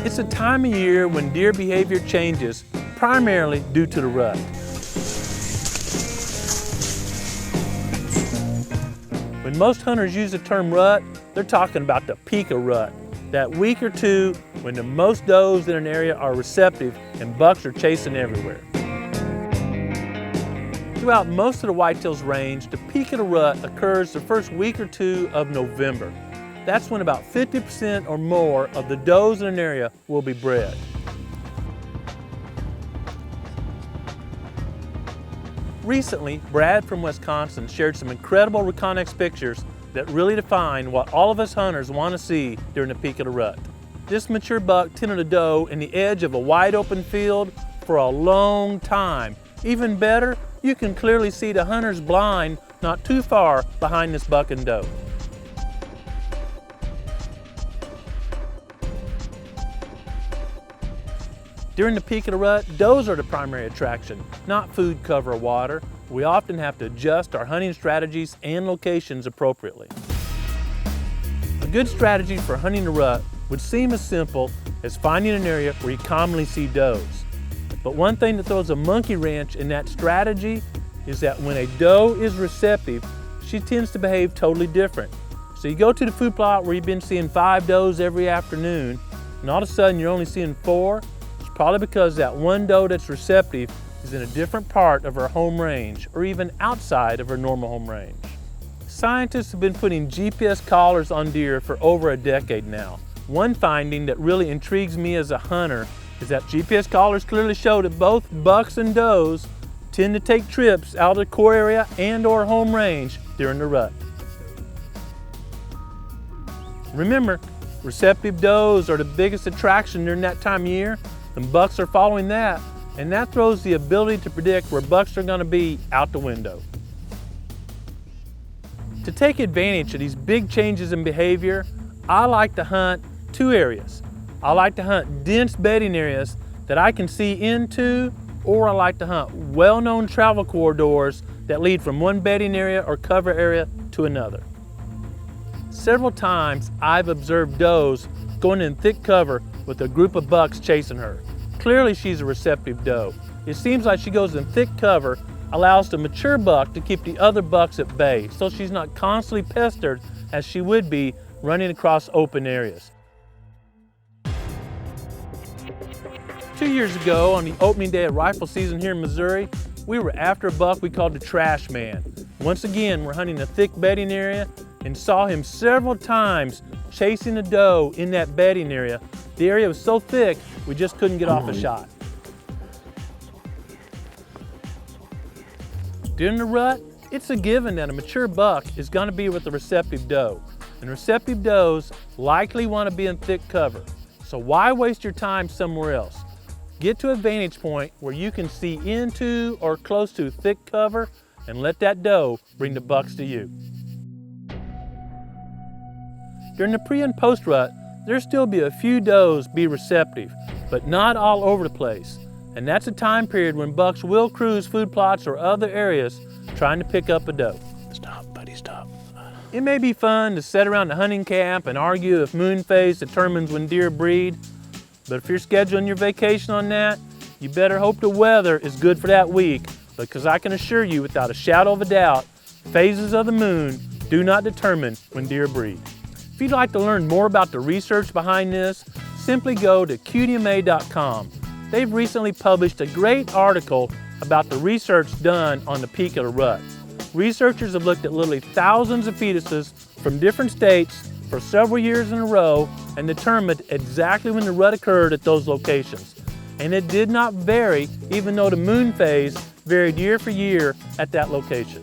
It's a time of year when deer behavior changes, primarily due to the rut. When most hunters use the term rut, they're talking about the peak of rut, that week or two when the most does in an area are receptive and bucks are chasing everywhere. Throughout most of the whitetails range, the peak of the rut occurs the first week or two of November. That's when about 50% or more of the does in an area will be bred. Recently, Brad from Wisconsin shared some incredible Reconnex pictures that really define what all of us hunters want to see during the peak of the rut. This mature buck tended a doe in the edge of a wide open field for a long time. Even better, you can clearly see the hunter's blind not too far behind this buck and doe. During the peak of the rut, does are the primary attraction, not food, cover, or water. We often have to adjust our hunting strategies and locations appropriately. A good strategy for hunting the rut would seem as simple as finding an area where you commonly see does. But one thing that throws a monkey wrench in that strategy is that when a doe is receptive, she tends to behave totally different. So you go to the food plot where you've been seeing 5 does every afternoon, and all of a sudden you're only seeing 4. Probably because that one doe that's receptive is in a different part of her home range or even outside of her normal home range. Scientists have been putting GPS collars on deer for over a decade now. One finding that really intrigues me as a hunter is that GPS collars clearly show that both bucks and does tend to take trips out of the core area and/or home range during the rut. Remember, receptive does are the biggest attraction during that time of year. And bucks are following that, and that throws the ability to predict where bucks are going to be out the window. To take advantage of these big changes in behavior, I like to hunt 2 areas. I like to hunt dense bedding areas that I can see into, or I like to hunt well-known travel corridors that lead from one bedding area or cover area to another. Several times I've observed does going in thick cover with a group of bucks chasing her. Clearly she's a receptive doe. It seems like she goes in thick cover, allows the mature buck to keep the other bucks at bay, so she's not constantly pestered as she would be running across open areas. 2 years ago, on the opening day of rifle season here in Missouri, we were after a buck we called the Trash Man. Once again, we're hunting a thick bedding area and saw him several times chasing a doe in that bedding area. The area was so thick, we just couldn't get off a shot. During the rut, it's a given that a mature buck is going to be with a receptive doe. And receptive does likely want to be in thick cover. So why waste your time somewhere else? Get to a vantage point where you can see into or close to thick cover and let that doe bring the bucks to you. During the pre and post rut, there'll still be a few does be receptive, but not all over the place. And that's a time period when bucks will cruise food plots or other areas trying to pick up a doe. Stop, buddy, stop. It may be fun to sit around the hunting camp and argue if moon phase determines when deer breed, but if you're scheduling your vacation on that, you better hope the weather is good for that week, because I can assure you without a shadow of a doubt, phases of the moon do not determine when deer breed. If you'd like to learn more about the research behind this, simply go to QDMA.com. They've recently published a great article about the research done on the peak of the rut. Researchers have looked at literally thousands of fetuses from different states for several years in a row and determined exactly when the rut occurred at those locations. And it did not vary, even though the moon phase varied year for year at that location.